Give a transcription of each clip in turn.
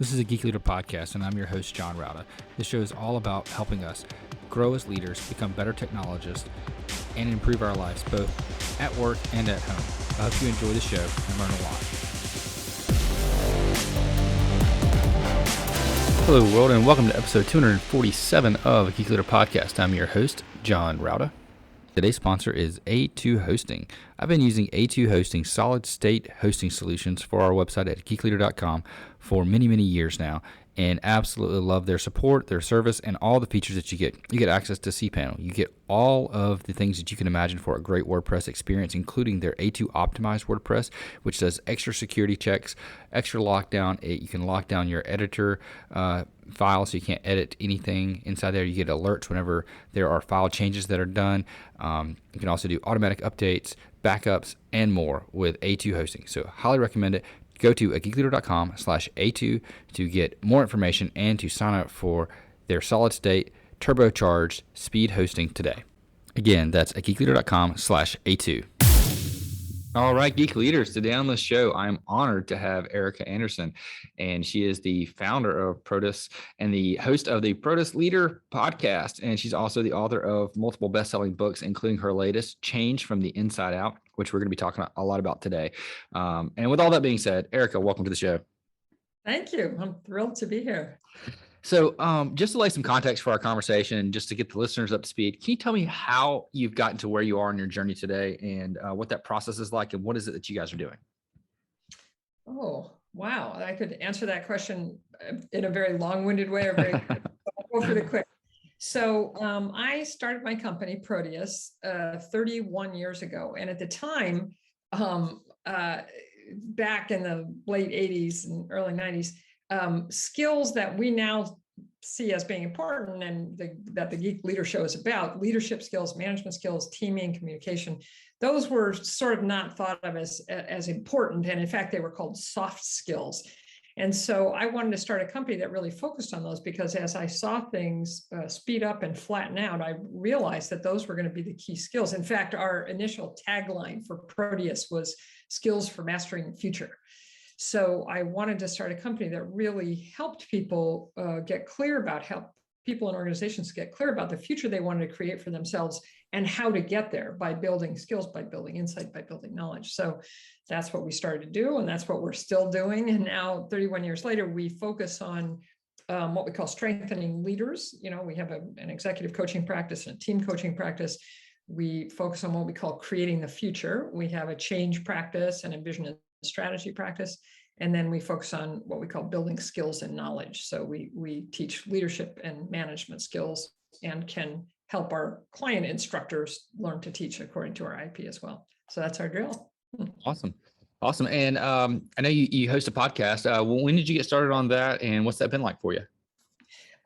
This is a Geek Leader podcast, and I'm your host, John Rauda. This show is all about helping us grow as leaders, become better technologists, and improve our lives both at work and at home. I hope you enjoy the show and learn a lot. Hello, world, and welcome to episode 247 of a Geek Leader podcast. I'm your host, John Rauda. Today's sponsor is A2 Hosting. I've been using A2 Hosting solid state hosting solutions for our website at geekleader.com for many years now, and absolutely love their support, their service, and all the features that you get. You get access to cPanel. You get all of the things that you can imagine for a great WordPress experience, including their A2 optimized WordPress, which does extra security checks, extra lockdown. You can lock down your editor file so you can't edit anything inside there. You get alerts whenever there are file changes that are done. You can also do automatic updates, backups, and more with A2 Hosting. So highly recommend it. Go to geekleader.com/A2 to get more information and to sign up for their solid state turbocharged speed hosting today. Again, that's at geekleader.com/A2. All right, Geek Leaders, today on the show, I'm honored to have Erika Andersen, and she is the founder of Proteus and the host of the Proteus Leader podcast, and she's also the author of multiple best-selling books, including her latest, Change from the Inside Out, which we're going to be talking a lot about today. And with all that being said, Erika, welcome to the show. Thank you. I'm thrilled to be here. So just to lay some context for our conversation, just to get the listeners up to speed, can you tell me how you've gotten to where you are in your journey today and what that process is like and what is it that you guys are doing? Oh, wow. I could answer that question in a very long-winded way or very quick. I'll go for the quick. So I started my company, Proteus, 31 years ago. And at the time, back in the late 80s and early 90s, skills that we now see as being important and that the Geek Leader Show is about, leadership skills, management skills, teaming, communication, those were sort of not thought of as important. And in fact, they were called soft skills. And so I wanted to start a company that really focused on those because as I saw things speed up and flatten out, I realized that those were going to be the key skills. In fact, our initial tagline for Proteus was skills for mastering the future. So I wanted to start a company that really helped people get clear about how people and organizations get clear about the future they wanted to create for themselves and how to get there by building skills, by building insight, by building knowledge. So that's what we started to do, and that's what we're still doing. And now, 31 years later, we focus on what we call strengthening leaders. You know, we have an executive coaching practice and a team coaching practice. We focus on what we call creating the future. We have a change practice and a vision and strategy practice. And then we focus on what we call building skills and knowledge. So we teach leadership and management skills and can help our client instructors learn to teach according to our IP as well. So that's our drill. Awesome. And I know you host a podcast. When did you get started on that, and what's that been like for you?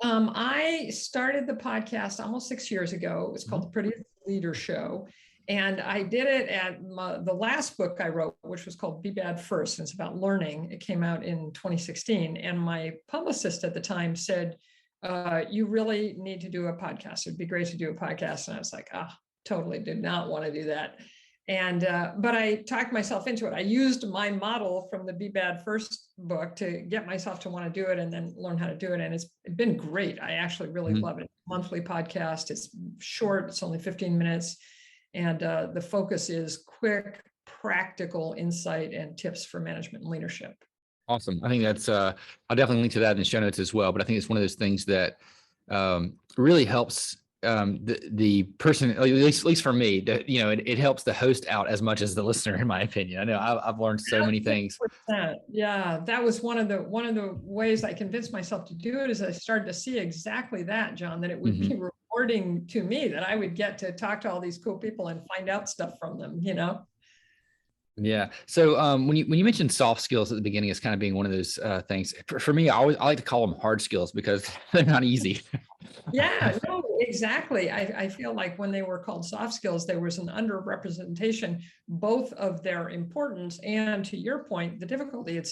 I started the podcast almost 6 years ago. It was called the Proteus Leader Show. And I did it at the last book I wrote, which was called Be Bad First. And it's about learning. It came out in 2016. And my publicist at the time said, you really need to do a podcast. It'd be great to do a podcast. And I was like, totally did not want to do that. And, but I talked myself into it. I used my model from the Be Bad First book to get myself to want to do it and then learn how to do it. And it's been great. I actually really love it. Monthly podcast. It's short. It's only 15 minutes. And the focus is quick, practical insight and tips for management and leadership. Awesome. I think that's, I'll definitely link to that in the show notes as well. But I think it's one of those things that really helps the person, at least for me, that, you know, it helps the host out as much as the listener, in my opinion. I know I've learned so many things. Yeah, that was one of the ways I convinced myself to do it is I started to see exactly that, John, that it would be rewarding to me that I would get to talk to all these cool people and find out stuff from them, you know? Yeah. So when you mentioned soft skills at the beginning as kind of being one of those things, for me, I like to call them hard skills because they're not easy. Yeah, no, exactly. I feel like when they were called soft skills, there was an underrepresentation, both of their importance and, to your point, the difficulty.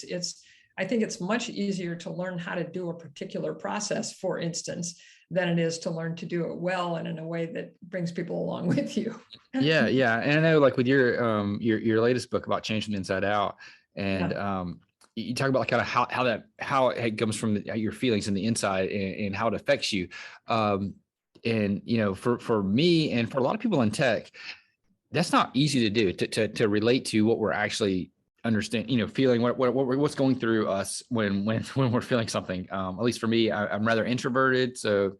I think it's much easier to learn how to do a particular process, for instance, than it is to learn to do it well and in a way that brings people along with you. Yeah. And I know, like with your latest book about Change from the Inside Out, and you talk about like kind of how it comes from your feelings and the inside and how it affects you. And for me and for a lot of people in tech, that's not easy to do, to relate to what we're actually feeling, what's going through us when we're feeling something. At least for me, I'm rather introverted, so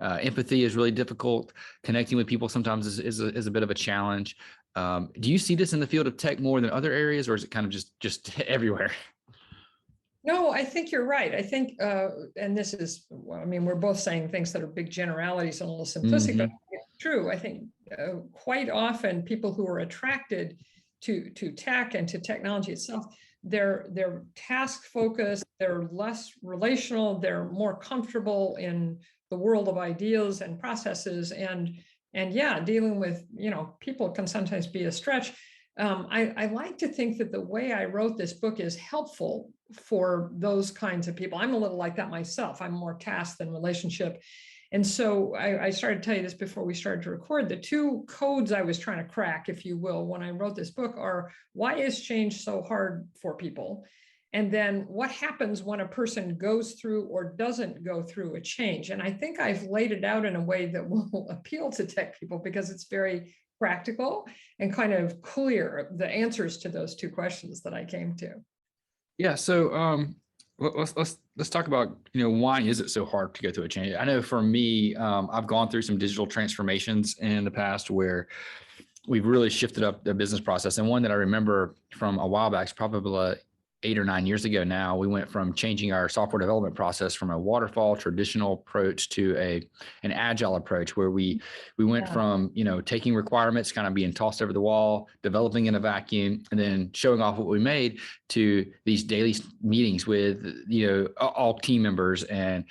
empathy is really difficult. Connecting with people sometimes is a bit of a challenge. Do you see this in the field of tech more than other areas, or is it kind of just everywhere? No, I think you're right. I think, and this is, I mean, we're both saying things that are big generalities and a little simplistic, but it's true. I think quite often people who are attracted to tech and to technology itself, they're task focused, they're less relational, they're more comfortable in the world of ideas and processes, and yeah, dealing with people can sometimes be a stretch. I like to think that the way I wrote this book is helpful for those kinds of people. I'm a little like that myself. I'm more task than relationship. And so I started to tell you this before we started to record. The two codes I was trying to crack, if you will, when I wrote this book are, why is change so hard for people? And then what happens when a person goes through or doesn't go through a change? And I think I've laid it out in a way that will appeal to tech people because it's very practical and kind of clear, the answers to those two questions that I came to. Yeah. So let's talk about, why is it so hard to go through a change? I know for me, I've gone through some digital transformations in the past where we've really shifted up the business process. And one that I remember from a while back is probably 8 or 9 years ago now. We went from changing our software development process from a waterfall traditional approach to an agile approach, where we went from taking requirements kind of being tossed over the wall, developing in a vacuum, and then showing off what we made, to these daily meetings with all team members and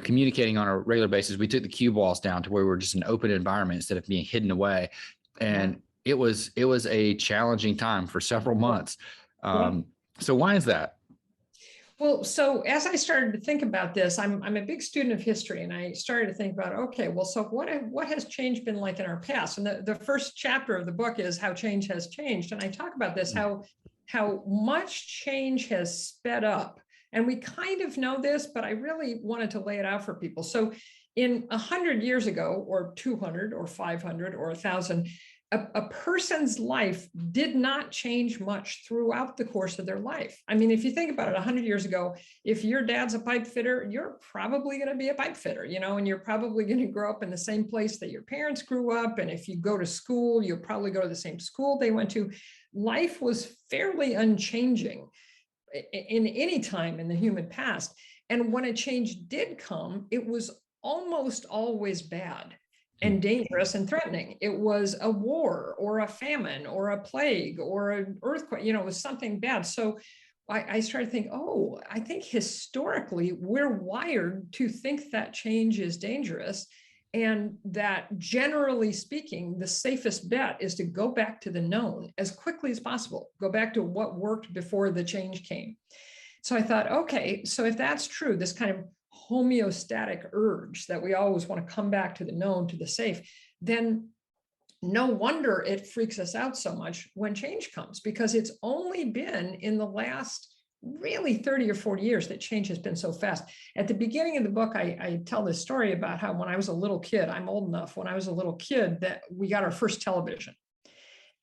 communicating on a regular basis. We took the cue walls down to where we're just an open environment instead of being hidden away, and it was a challenging time for several months. So why is that? Well, so as I started to think about this, I'm a big student of history, and I started to think about, okay, well, so what has change been like in our past? And the first chapter of the book is how change has changed. And I talk about this, how much change has sped up. And we kind of know this, but I really wanted to lay it out for people. So in 100 years ago, or 200 or 500 or 1,000, a person's life did not change much throughout the course of their life. I mean, if you think about it, 100 years ago, if your dad's a pipe fitter, you're probably going to be a pipe fitter, and you're probably going to grow up in the same place that your parents grew up. And if you go to school, you'll probably go to the same school they went to. Life was fairly unchanging in any time in the human past. And when a change did come, it was almost always bad and dangerous and threatening. It was a war or a famine or a plague or an earthquake, it was something bad. So I started to think, I think historically we're wired to think that change is dangerous, and that generally speaking, the safest bet is to go back to the known as quickly as possible, go back to what worked before the change came. So I thought, okay, so if that's true, this kind of homeostatic urge that we always want to come back to the known, to the safe, then no wonder it freaks us out so much when change comes, because it's only been in the last really 30 or 40 years that change has been so fast. At the beginning of the book, I tell this story about how when I was a little kid, I'm old enough, when I was a little kid, that we got our first television.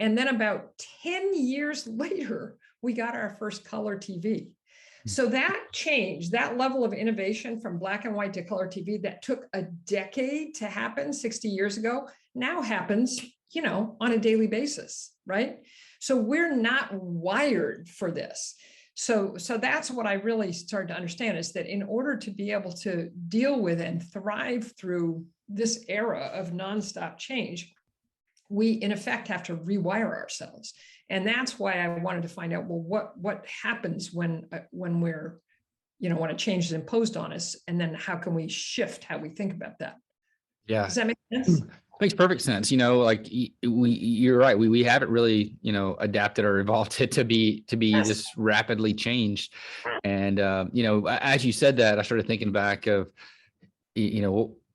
And then about 10 years later, we got our first color TV. So that change, that level of innovation from black and white to color TV that took a decade to happen 60 years ago, now happens, on a daily basis, right? So we're not wired for this. So that's what I really started to understand, is that in order to be able to deal with and thrive through this era of nonstop change, we in effect have to rewire ourselves. And that's why I wanted to find out, well, what happens when we're, when a change is imposed on us, and then how can we shift how we think about that? Yeah. Does that make sense? Makes perfect sense. You're right. We haven't really, adapted or evolved to be this rapidly changed. And, as you said that, I started thinking back of,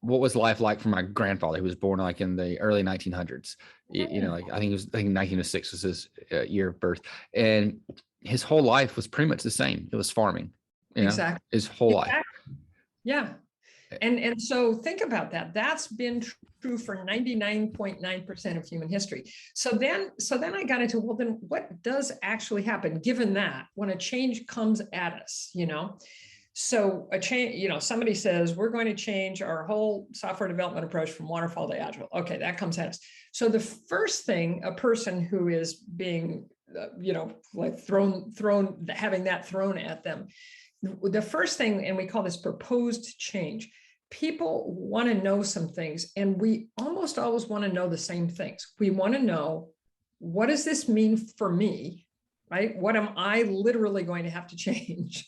what was life like for my grandfather, who was born like in the early 1900s. I think 1906 was his year of birth. And his whole life was pretty much the same. It was farming, Exactly. his whole life. Yeah. And so think about that. That's been true for 99.9% of human history. So then I got into, well, then what does actually happen given that when a change comes at us, So a change, somebody says, we're going to change our whole software development approach from waterfall to agile. Okay, that comes at us. So the first thing a person who is being, like having that thrown at them, the first thing, and we call this proposed change, people want to know some things, and we almost always want to know the same things. We want to know, what does this mean for me, right? What am I literally going to have to change?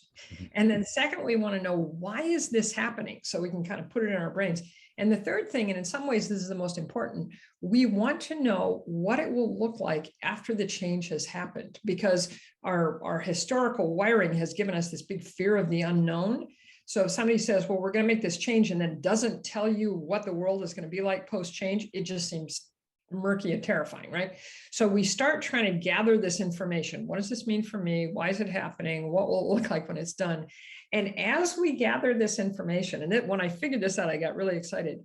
And then second, we want to know, why is this happening? So we can kind of put it in our brains. And the third thing, and in some ways this is the most important, we want to know what it will look like after the change has happened, because our historical wiring has given us this big fear of the unknown. So if somebody says, well, we're going to make this change, and then doesn't tell you what the world is going to be like post-change, it just seems murky and terrifying, right? So we start trying to gather this information. What does this mean for me? Why is it happening? What will it look like when it's done? And as we gather this information, and then when I figured this out, I got really excited.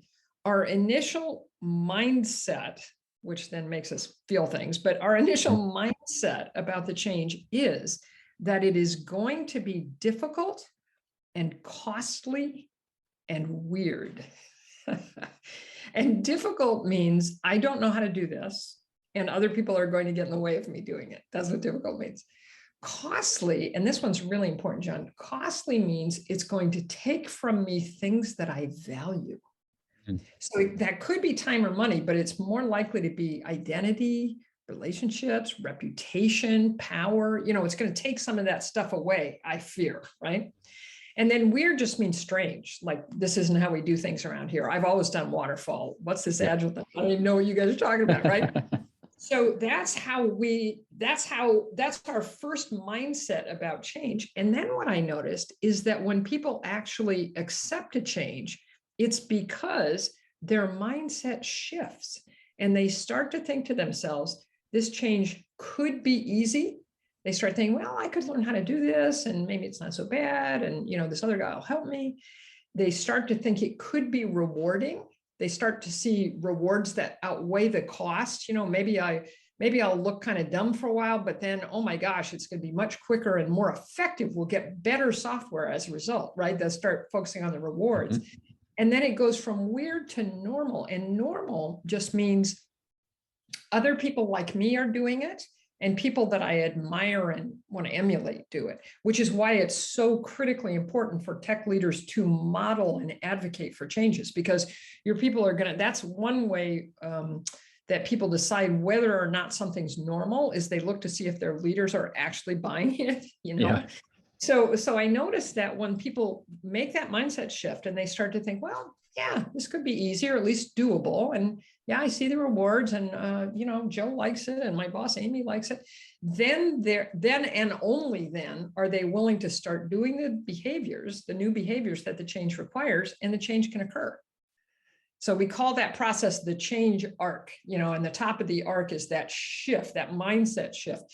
Our initial mindset, which then makes us feel things, but our initial mindset about the change is that it is going to be difficult and costly and weird. And difficult means I don't know how to do this, and other people are going to get in the way of me doing it. That's what difficult means. Costly, and this one's really important, John, costly means it's going to take from me things that I value. So that could be time or money, but it's more likely to be identity, relationships, reputation, power. It's going to take some of that stuff away, I fear, right? And then weird just means strange. Like, this isn't how we do things around here. I've always done waterfall. What's this agile thing? I don't even know what you guys are talking about, right? So that's our first mindset about change. And then what I noticed is that when people actually accept a change, it's because their mindset shifts and they start to think to themselves, this change could be easy. They start thinking, well, I could learn how to do this, and maybe it's not so bad, and this other guy will help me. They start to think it could be rewarding. They start to see rewards that outweigh the cost. Maybe I'll look kind of dumb for a while, but then, oh my gosh, it's going to be much quicker and more effective. We'll get better software as a result, right? They'll start focusing on the rewards. Mm-hmm. And then it goes from weird to normal. And normal just means other people like me are doing it, and people that I admire and want to emulate do it, which is why it's so critically important for tech leaders to model and advocate for changes, because your people are that's one way that people decide whether or not something's normal, is they look to see if their leaders are actually buying it, Yeah. So I noticed that when people make that mindset shift and they start to think, well, yeah, this could be easy, or at least doable. And yeah, I see the rewards, and Joe likes it, and my boss Amy likes it. Then and only then are they willing to start doing the new behaviors that the change requires, and the change can occur. So we call that process the change arc, and the top of the arc is that shift, that mindset shift.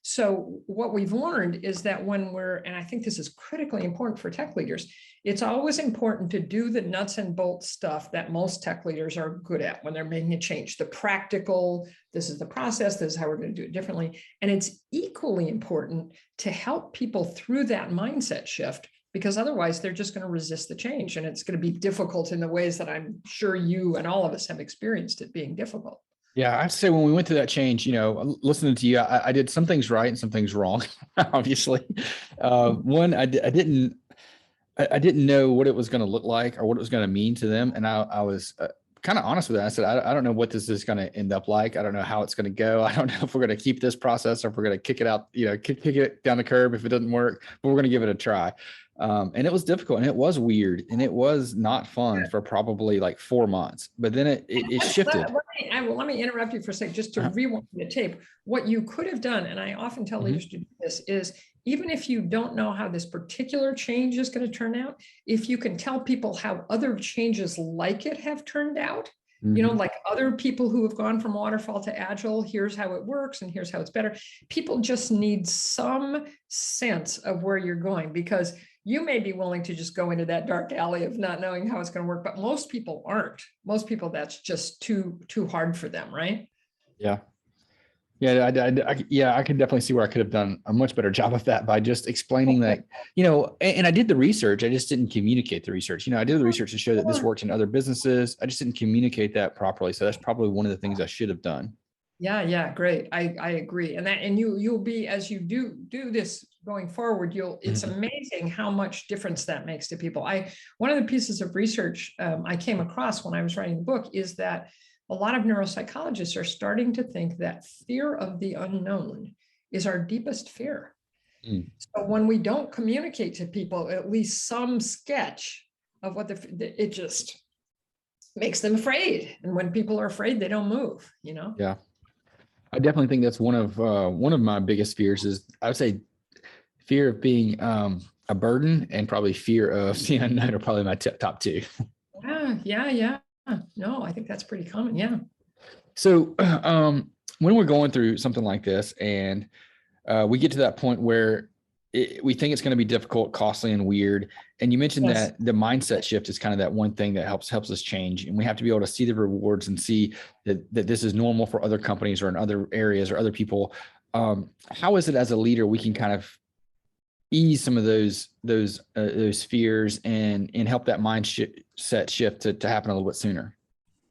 So what we've learned is that and I think this is critically important for tech leaders, it's always important to do the nuts and bolts stuff that most tech leaders are good at when they're making a change. The practical, this is the process, this is how we're going to do it differently. And it's equally important to help people through that mindset shift, because otherwise they're just going to resist the change, and it's going to be difficult in the ways that I'm sure you and all of us have experienced it being difficult. Yeah, I have to say, when we went through that change, listening to you, I did some things right and some things wrong, obviously. One, I didn't know what it was going to look like or what it was going to mean to them. And I was kind of honest with that. I said, I don't know what this is going to end up like. I don't know how it's going to go. I don't know if we're going to keep this process or if we're going to kick it out, kick it down the curb if it doesn't work, but we're going to give it a try. And it was difficult, and it was weird, and it was not fun for probably like 4 months, but then it shifted. Let me interrupt you for a second, just to rewind the tape. What you could have done, and I often tell leaders to do this, is even if you don't know how this particular change is going to turn out, if you can tell people how other changes like it have turned out, Like other people who have gone from waterfall to agile, here's how it works and here's how it's better. People just need some sense of where you're going, because you may be willing to just go into that dark alley of not knowing how it's going to work, but most people aren't. Most people, that's just too hard for them, right? Yeah. Yeah, I can definitely see where I could have done a much better job of that by just explaining that, and I did the research. I just didn't communicate the research. I did the research to show that this works in other businesses. I just didn't communicate that properly. So that's probably one of the things I should have done. Yeah, great. I agree. And you'll be, as you do this going forward, it's amazing how much difference that makes to people. One of the pieces of research I came across when I was writing the book is that a lot of neuropsychologists are starting to think that fear of the unknown is our deepest fear. So when we don't communicate to people at least some sketch of what it just makes them afraid. And when people are afraid, they don't move, Yeah. I definitely think that's one of my biggest fears is, I would say, fear of being a burden, and probably fear of the unknown are probably my top two. Yeah. No, I think that's pretty common. Yeah. So when we're going through something like this and we get to that point where we think it's going to be difficult, costly, and weird. And you mentioned that the mindset shift is kind of that one thing that helps us change. And we have to be able to see the rewards and see that this is normal for other companies or in other areas or other people. How is it as a leader we can kind of ease some of those fears and help that mindset shift to happen a little bit sooner?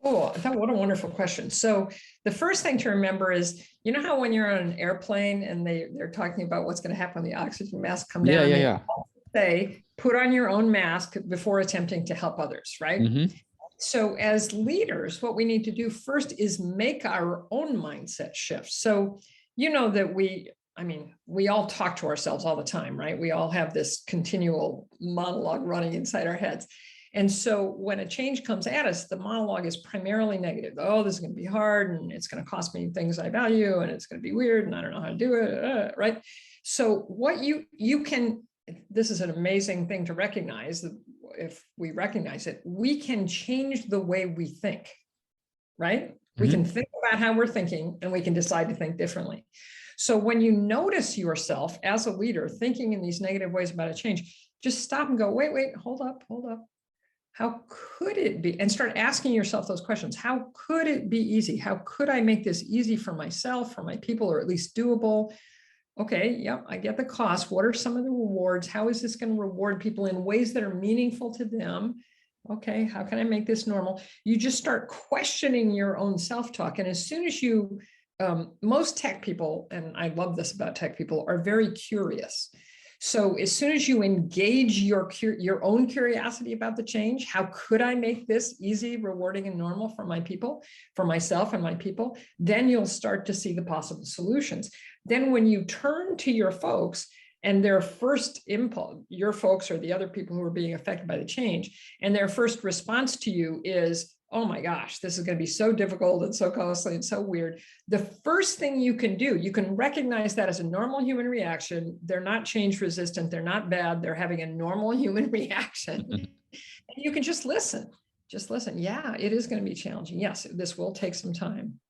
Oh, what a wonderful question. So the first thing to remember is, how when you're on an airplane and they're talking about what's going to happen when the oxygen masks come down, Yeah. They put on your own mask before attempting to help others, right? So as leaders, what we need to do first is make our own mindset shift. So, that we all talk to ourselves all the time, right? We all have this continual monologue running inside our heads. And so when a change comes at us, the monologue is primarily negative. Oh, this is going to be hard, and it's going to cost me things I value, and it's going to be weird, and I don't know how to do it, right? So what you can, this is an amazing thing to recognize, that if we recognize it, we can change the way we think, right? We can think about how we're thinking, and we can decide to think differently. So when you notice yourself as a leader thinking in these negative ways about a change, just stop and go, wait, hold up. How could it be? And start asking yourself those questions. How could it be easy? How could I make this easy for myself, for my people, or at least doable? Okay, yeah, I get the cost. What are some of the rewards? How is this going to reward people in ways that are meaningful to them? Okay, how can I make this normal? You just start questioning your own self-talk. And as soon as most tech people, and I love this about tech people, are very curious. So as soon as you engage your own curiosity about the change, how could I make this easy, rewarding, and normal for my people, for myself and my people, then you'll start to see the possible solutions. Then when you turn to your folks and their first impulse, your folks or the other people who are being affected by the change, and their first response to you is, oh my gosh, this is going to be so difficult and so costly and so weird. The first thing you can do, you can recognize that as a normal human reaction. They're not change resistant. They're not bad. They're having a normal human reaction. And you can just listen. Just listen. Yeah, it is going to be challenging. Yes, this will take some time.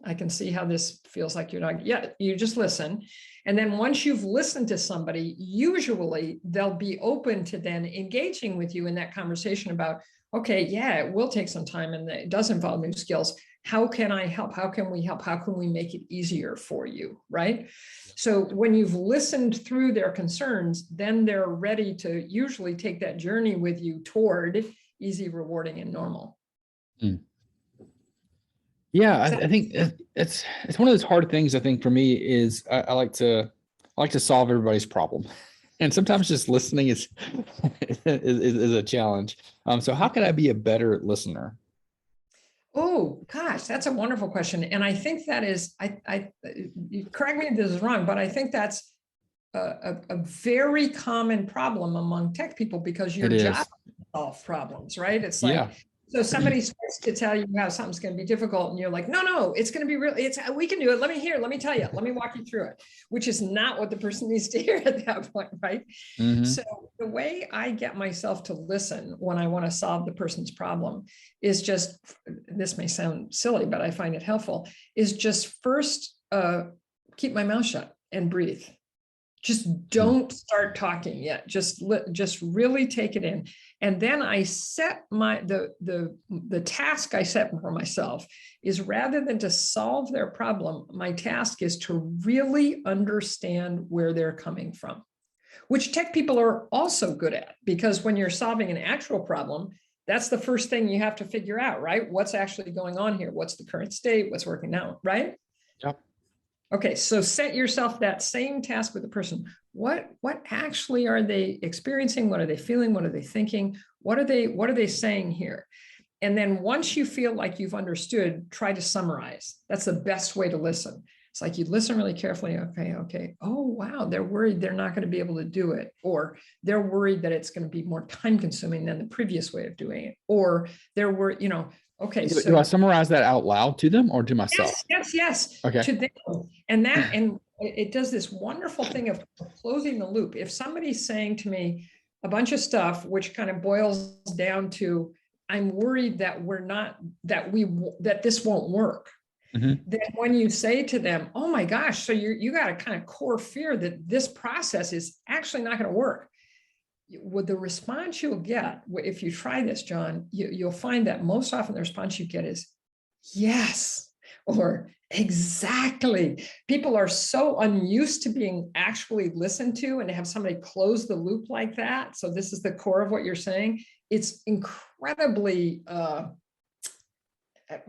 I can see how this feels like you're not. Yeah, you just listen. And then once you've listened to somebody, usually they'll be open to then engaging with you in that conversation about, okay, yeah, it will take some time and it does involve new skills. How can I help? How can we help? How can we make it easier for you, right? So when you've listened through their concerns, then they're ready to usually take that journey with you toward easy, rewarding, and normal. Yeah, I think it's one of those hard things. I think for me is I like to solve everybody's problem, and sometimes just listening is a challenge. So how can I be a better listener? Oh gosh, that's a wonderful question, and I think that is you correct me if this is wrong, but I think that's a very common problem among tech people, because your job is to solve problems, right? It's like, So somebody starts to tell you how something's going to be difficult, and you're like, no, it's going to be really, we can do it. Let me tell you, let me walk you through it, which is not what the person needs to hear at that point, right? Mm-hmm. So the way I get myself to listen when I want to solve the person's problem is just, this may sound silly, but I find it helpful, is just first keep my mouth shut and breathe. Just don't start talking yet. Just really take it in. And then I set the task I set for myself is, rather than to solve their problem, my task is to really understand where they're coming from, which tech people are also good at, because when you're solving an actual problem, that's the first thing you have to figure out, right? What's actually going on here? What's the current state? What's working now, right? Yep. Okay, so set yourself that same task with the person. What actually are they experiencing? What are they feeling? What are they thinking? What are they saying here? And then once you feel like you've understood, try to summarize. That's the best way to listen. It's like you listen really carefully. Okay. Oh, wow, they're worried they're not going to be able to do it. Or they're worried that it's going to be more time consuming than the previous way of doing it. Or they're worried, okay. Do I summarize that out loud to them or to myself? Yes. Okay. To them. And it does this wonderful thing of closing the loop. If somebody's saying to me a bunch of stuff, which kind of boils down to, I'm worried that that this won't work. Mm-hmm. Then when you say to them, oh my gosh, so you got a kind of core fear that this process is actually not going to work. With the response you'll get, if you try this, John, you'll find that most often the response you get is yes, or exactly. People are so unused to being actually listened to, and to have somebody close the loop like that. So this is the core of what you're saying. It's incredibly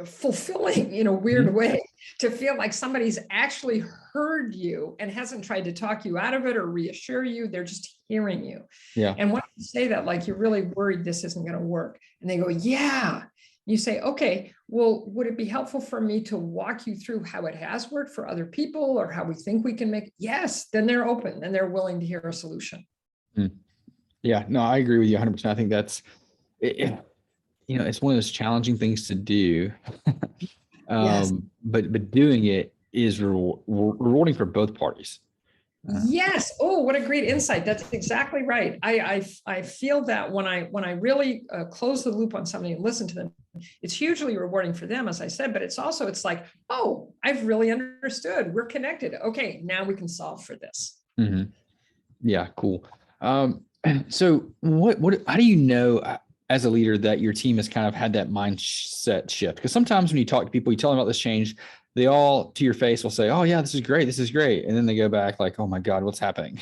fulfilling in a weird way to feel like somebody's actually heard you and hasn't tried to talk you out of it or reassure you. They're just hearing you. Yeah. And when you say that, like, you're really worried this isn't going to work, and they go, yeah. You say, okay, well, would it be helpful for me to walk you through how it has worked for other people, or how we think we can make it? Yes. Then they're open and they're willing to hear a solution. Yeah, no, I agree with you 100%. I think that's it. It's one of those challenging things to do. Yes. But doing it is rewarding for both parties. Yes. Oh, what a great insight. That's exactly right. I feel that when I really close the loop on somebody and listen to them, it's hugely rewarding for them, as I said, but it's like, oh, I've really understood. We're connected. Okay, now we can solve for this. Mm-hmm. Yeah, cool. So how do you know as a leader that your team has kind of had that mindset shift? Because sometimes when you talk to people, you tell them about this change, they all to your face will say, oh yeah, this is great. And then they go back like, oh my God, what's happening?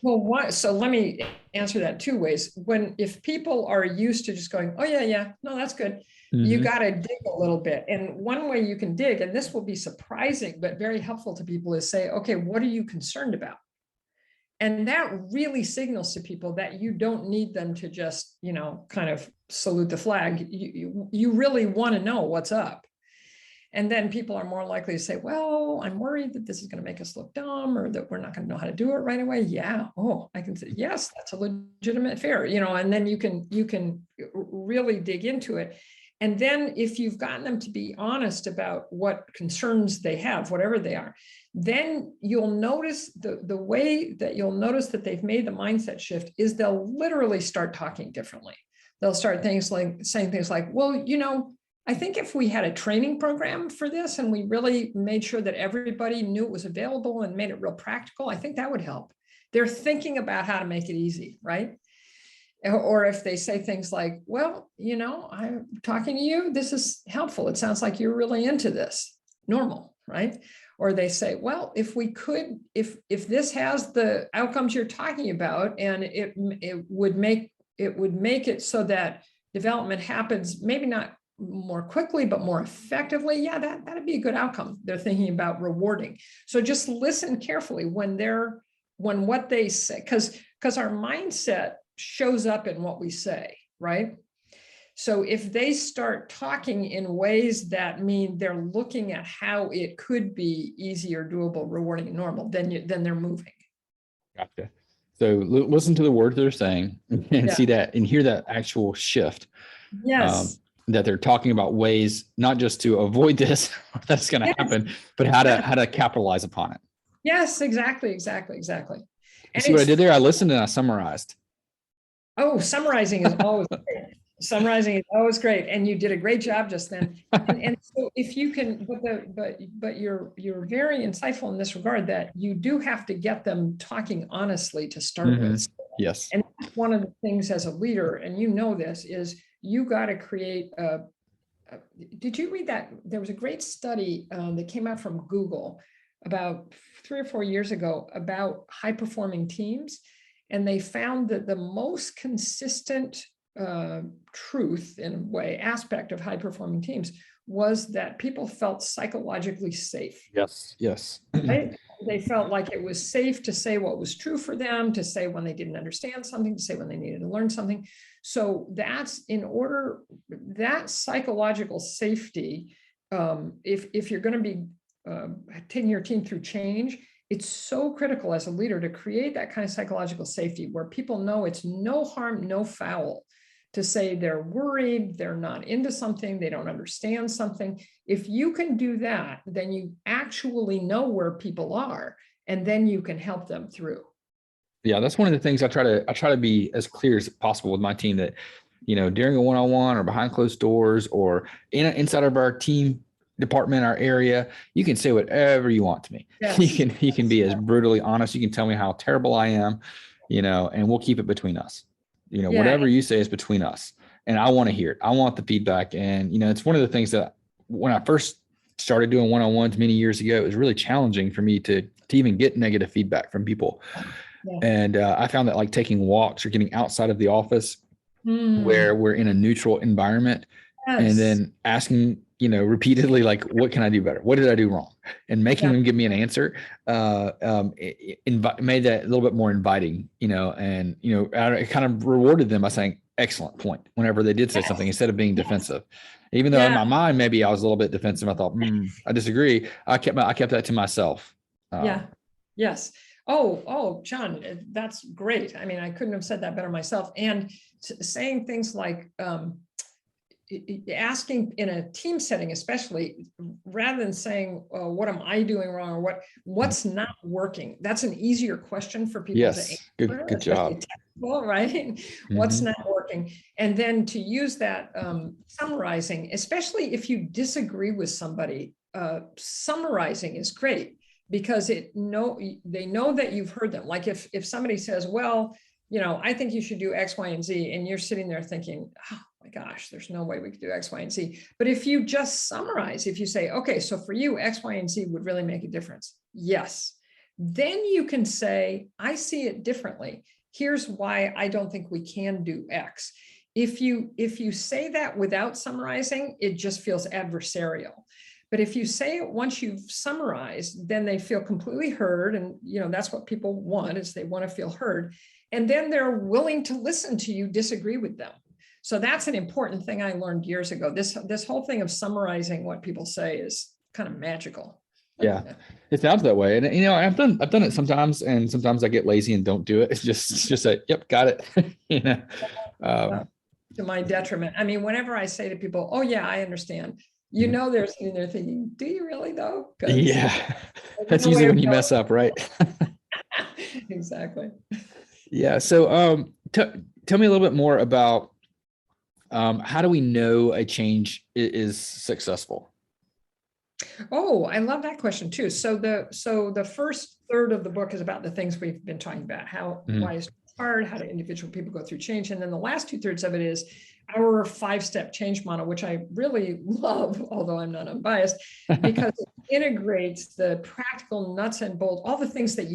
Well, so let me answer that two ways. If people are used to just going, oh yeah, no, that's good. Mm-hmm. You got to dig a little bit. And one way you can dig, and this will be surprising, but very helpful to people, is say, okay, what are you concerned about? And that really signals to people that you don't need them to just, kind of salute the flag. You really want to know what's up. And then people are more likely to say, well, I'm worried that this is going to make us look dumb, or that we're not going to know how to do it right away. Yeah. Oh, I can say, yes, that's a legitimate fear, and then you can really dig into it. And then if you've gotten them to be honest about what concerns they have, whatever they are, then you'll notice the way that you'll notice that they've made the mindset shift is they'll literally start talking differently. They'll start saying things like, well, I think if we had a training program for this and we really made sure that everybody knew it was available and made it real practical, I think that would help. They're thinking about how to make it easy, right? Or if they say things like, well, I'm talking to you, this is helpful. It sounds like you're really into this. Normal, right? Or they say, well, if this has the outcomes you're talking about, and it would make it so that development happens, maybe not more quickly, but more effectively. Yeah, that'd be a good outcome. They're thinking about rewarding. So just listen carefully when what they say, because our mindset shows up in what we say, right? So if they start talking in ways that mean they're looking at how it could be easy or doable, rewarding, and normal, then they're moving. Gotcha. So listen to the words they're saying and see that and hear that actual shift. Yes. That they're talking about ways not just to avoid this, that's going to happen, but how to capitalize upon it. Yes, exactly. You And see what I did there? I listened and I summarized. oh, summarizing is always great. Summarizing is always great, and you did a great job just then. And so if you can, but you're very insightful in this regard, that you do have to get them talking honestly to start with. Yes. And that's one of the things as a leader, and you know this, is you got to create did you read that? There was a great study that came out from Google about 3 or 4 years ago about high performing teams. And they found that the most consistent truth, in a way, aspect of high performing teams was that people felt psychologically safe. Yes. Right? They felt like it was safe to say what was true for them, to say when they didn't understand something, to say when they needed to learn something. So that's that psychological safety, if you're going to be taking your team through change, it's so critical as a leader to create that kind of psychological safety where people know it's no harm, no foul to say they're worried, they're not into something, they don't understand something. If you can do that, then you actually know where people are, and then you can help them through. Yeah, that's one of the things I try to be as clear as possible with my team, that, during a one-on-one or behind closed doors or inside of our team department, our area, you can say whatever you want to me. Yes. You can be as brutally honest. You can tell me how terrible I am, and we'll keep it between us. Whatever you say is between us, and I want to hear it. I want the feedback. And, it's one of the things that when I first started doing one-on-ones many years ago, it was really challenging for me to even get negative feedback from people. Yeah. And I found that, like, taking walks or getting outside of the office where we're in a neutral environment, and then asking, repeatedly, like, what can I do better? What did I do wrong? And making them give me an answer, made that a little bit more inviting, and, I kind of rewarded them by saying, excellent point, whenever they did say something, instead of being defensive. Even though in my mind, maybe I was a little bit defensive. I thought, I disagree. I kept that to myself. Yes. Oh, John, that's great. I mean, I couldn't have said that better myself. And saying things like, asking in a team setting, especially, rather than saying, what am I doing wrong, or what's not working? That's an easier question for people to answer. Good job. Right? What's not working? And then to use that summarizing, especially if you disagree with somebody, summarizing is great, because they know that you've heard them. Like if somebody says, well, I think you should do X, Y, and Z, and you're sitting there thinking, oh my gosh, there's no way we could do X, Y, and Z. But if you just summarize, if you say, okay, so for you, X, Y, and Z would really make a difference. Yes. Then you can say, I see it differently. Here's why I don't think we can do X. If you say that without summarizing, it just feels adversarial. But if you say it once you've summarized, then they feel completely heard. And that's what people want, is they want to feel heard. And then they're willing to listen to you disagree with them. So that's an important thing I learned years ago. This whole thing of summarizing what people say is kind of magical. Yeah, it sounds that way. And, I've done it sometimes, and sometimes I get lazy and don't do it. It's just say, yep, got it. To my detriment. I mean, whenever I say to people, oh yeah, I understand, they're sitting there thinking, do you really though? Yeah, that's usually when you mess up, right? Exactly. Yeah. So tell me a little bit more about how do we know a change is successful? Oh, I love that question too. So the first third of the book is about the things we've been talking about, why it's hard, how do individual people go through change. And then the last 2/3 of it is our 5-step change model, which I really love, although I'm not unbiased, because it integrates the practical nuts and bolts, all the things that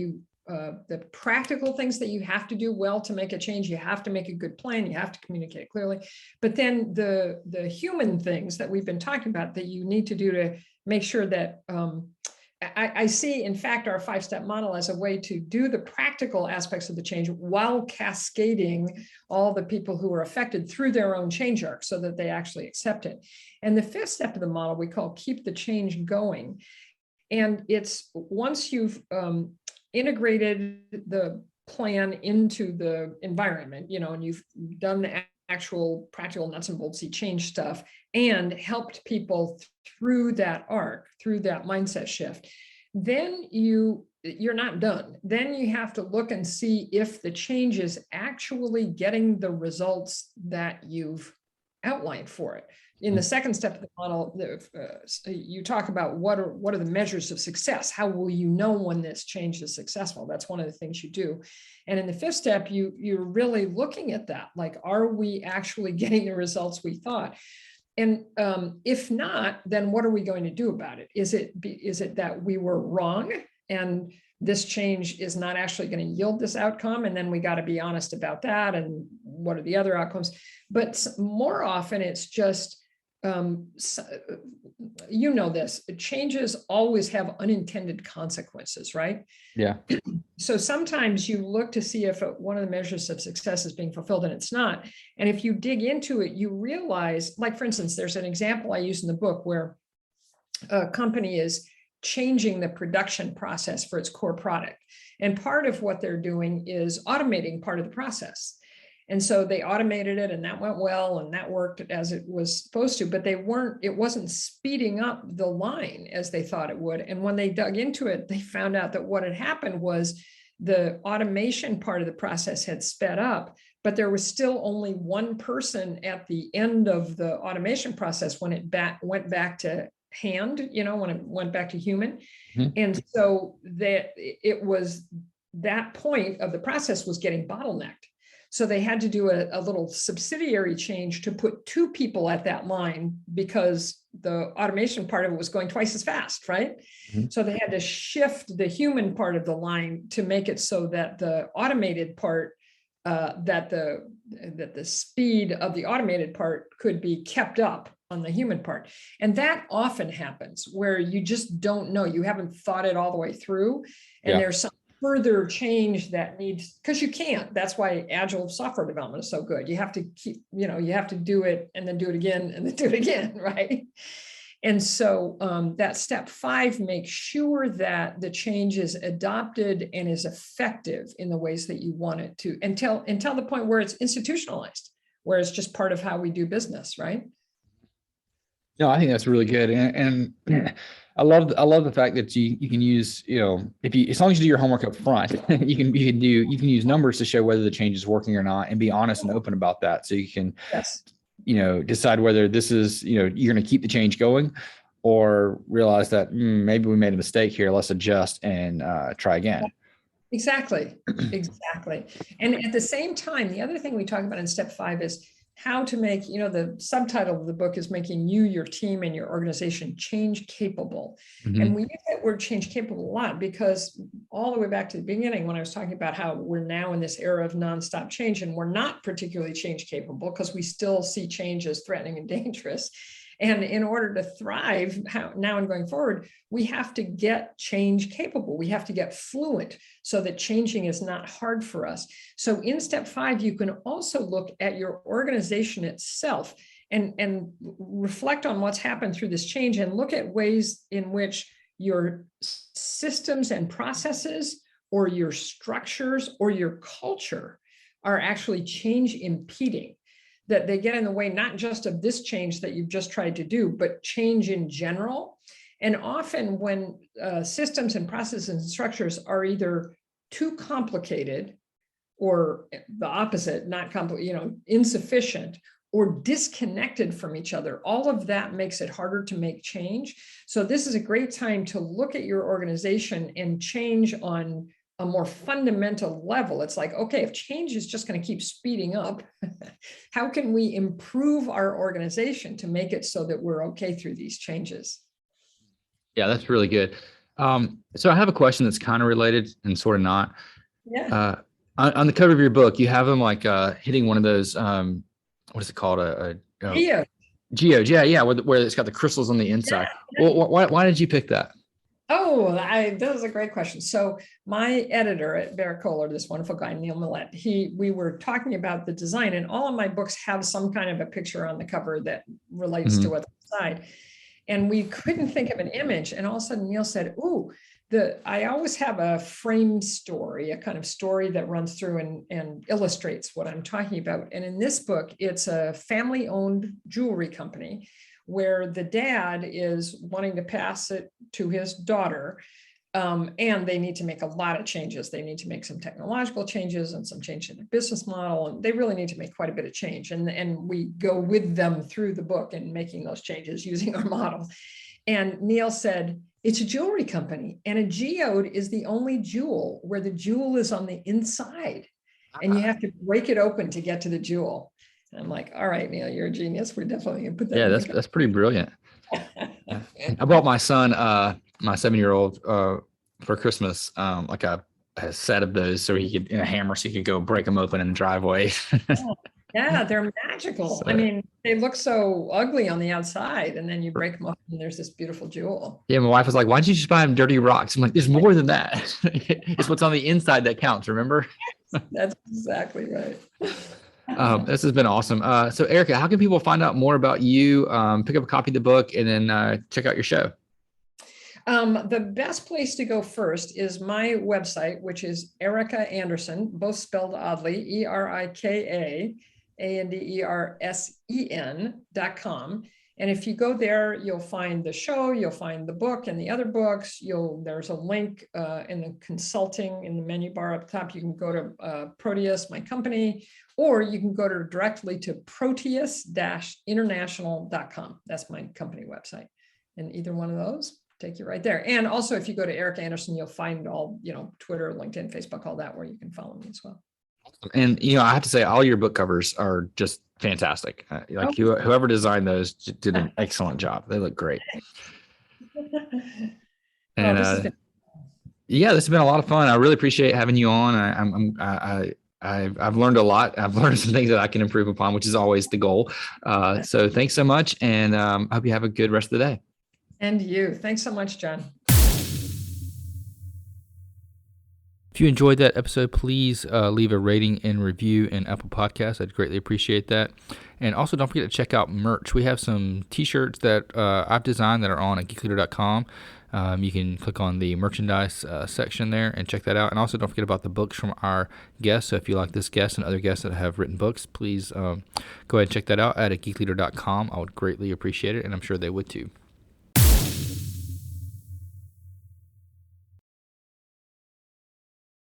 the practical things that you have to do well to make a change. You have to make a good plan. You have to communicate clearly. But then the human things that we've been talking about that you need to do to make sure that I see, in fact, our 5-step model as a way to do the practical aspects of the change while cascading all the people who are affected through their own change arc so that they actually accept it. And the 5th step of the model we call keep the change going. And it's once you've integrated the plan into the environment, and you've done the actual practical nuts and boltsy change stuff and helped people through that arc, through that mindset shift, then you're not done. Then you have to look and see if the change is actually getting the results that you've outlined for it. In the second step of the model, you talk about what are the measures of success? How will you know when this change is successful? That's one of the things you do. And in the fifth step, you're really looking at that. Like, are we actually getting the results we thought? And if not, then what are we going to do about it? Is it that we were wrong and this change is not actually going to yield this outcome? And then we got to be honest about that. And what are the other outcomes? But more often it's just, this changes always have unintended consequences, right? Yeah. So sometimes you look to see if one of the measures of success is being fulfilled and it's not. And if you dig into it, you realize, like, for instance, there's an example I use in the book where a company is changing the production process for its core product. And part of what they're doing is automating part of the process. And so they automated it and that went well and that worked as it was supposed to, but it wasn't speeding up the line as they thought it would. And when they dug into it, they found out that what had happened was the automation part of the process had sped up, but there was still only one person at the end of the automation process when it went back to hand, when it went back to human. Mm-hmm. And so that point of the process was getting bottlenecked. So they had to do a little subsidiary change to put two people at that line because the automation part of it was going twice as fast, right? Mm-hmm. So they had to shift the human part of the line to make it so that the automated part, that the speed of the automated part could be kept up on the human part. And that often happens where you just don't know, you haven't thought it all the way through. And there's some further change that needs, because you can't. That's why agile software development is so good. You have to keep, you have to do it and then do it again and then do it again, right? And so that step 5 makes sure that the change is adopted and is effective in the ways that you want it to, until the point where it's institutionalized, where it's just part of how we do business, right? No, I think that's really good, and I love the fact that you can use, as long as you do your homework up front, you can use numbers to show whether the change is working or not, and be honest and open about that, so you can decide whether this is you're going to keep the change going, or realize that maybe we made a mistake here. Let's adjust and try again. Exactly. And at the same time, the other thing we talk about in step 5 is how to make, the subtitle of the book is making you, your team, and your organization change capable. Mm-hmm. And we use that word change capable a lot because all the way back to the beginning, when I was talking about how we're now in this era of nonstop change, and we're not particularly change capable because we still see change as threatening and dangerous. And in order to thrive now and going forward, we have to get change capable. We have to get fluent so that changing is not hard for us. So in step 5, you can also look at your organization itself and reflect on what's happened through this change and look at ways in which your systems and processes or your structures or your culture are actually change impeding. That they get in the way, not just of this change that you've just tried to do, but change in general. And often when systems and processes and structures are either too complicated or the opposite, insufficient or disconnected from each other, all of that makes it harder to make change. So this is a great time to look at your organization and change on a more fundamental level. It's like, okay, if change is just going to keep speeding up, how can we improve our organization to make it so that we're okay through these changes? Yeah, that's really good. So I have a question that's kind of related and sort of not. Yeah. On the cover of your book, you have them like hitting one of those, what is it called? Geode. Yeah, where it's got the crystals on the inside. Yeah. Well, why did you pick that? Oh, that was a great question. So my editor at Barracola, this wonderful guy, Neil Millett, we were talking about the design, and all of my books have some kind of a picture on the cover that relates to what's inside. And we couldn't think of an image. And all of a sudden Neil said, ooh, I always have a frame story, a kind of story that runs through and illustrates what I'm talking about. And in this book, it's a family-owned jewelry company where the dad is wanting to pass it to his daughter. And they need to make a lot of changes. They need to make some technological changes and some change in their business model. And they really need to make quite a bit of change. And we go with them through the book and making those changes using our model. And Neil said, it's a jewelry company, and a geode is the only jewel where the jewel is on the inside, and you have to break it open to get to the jewel. And I'm like, all right, Neil, you're a genius. We're definitely gonna put that. Yeah, that's pretty brilliant. I bought my son, my 7-year-old, for Christmas, like a set of those, so he could, in a hammer, so he could go break them open in the driveway. Yeah, they're magical. So, I mean, they look so ugly on the outside, and then you break them up and there's this beautiful jewel. Yeah, my wife was like, why don't you just buy them dirty rocks? I'm like, there's more than that. It's what's on the inside that counts, remember? That's exactly right. This has been awesome. So Erika, how can people find out more about you, pick up a copy of the book, and then check out your show? The best place to go first is my website, which is Erika Andersen, both spelled oddly, ErikaAndersen.com. And if you go there, you'll find the show, you'll find the book and the other books. There's a link in the consulting in the menu bar up top. You can go to Proteus, my company, or you can go directly to proteus-international.com. That's my company website. And either one of those take you right there. And also, if you go to Erika Andersen, you'll find all, Twitter, LinkedIn, Facebook, all that, where you can follow me as well. And, I have to say, all your book covers are just fantastic. Whoever designed those did an excellent job. They look great. And this has been a lot of fun. I really appreciate having you on. I've learned a lot. I've learned some things that I can improve upon, which is always the goal. So thanks so much. And I hope you have a good rest of the day. And you. Thanks so much, John. If you enjoyed that episode, please leave a rating and review in Apple Podcasts. I'd greatly appreciate that. And also, don't forget to check out merch. We have some t-shirts that I've designed that are on at geekleader.com. You can click on the merchandise section there and check that out. And also, don't forget about the books from our guests. So if you like this guest and other guests that have written books, please go ahead and check that out at geekleader.com. I would greatly appreciate it, and I'm sure they would too.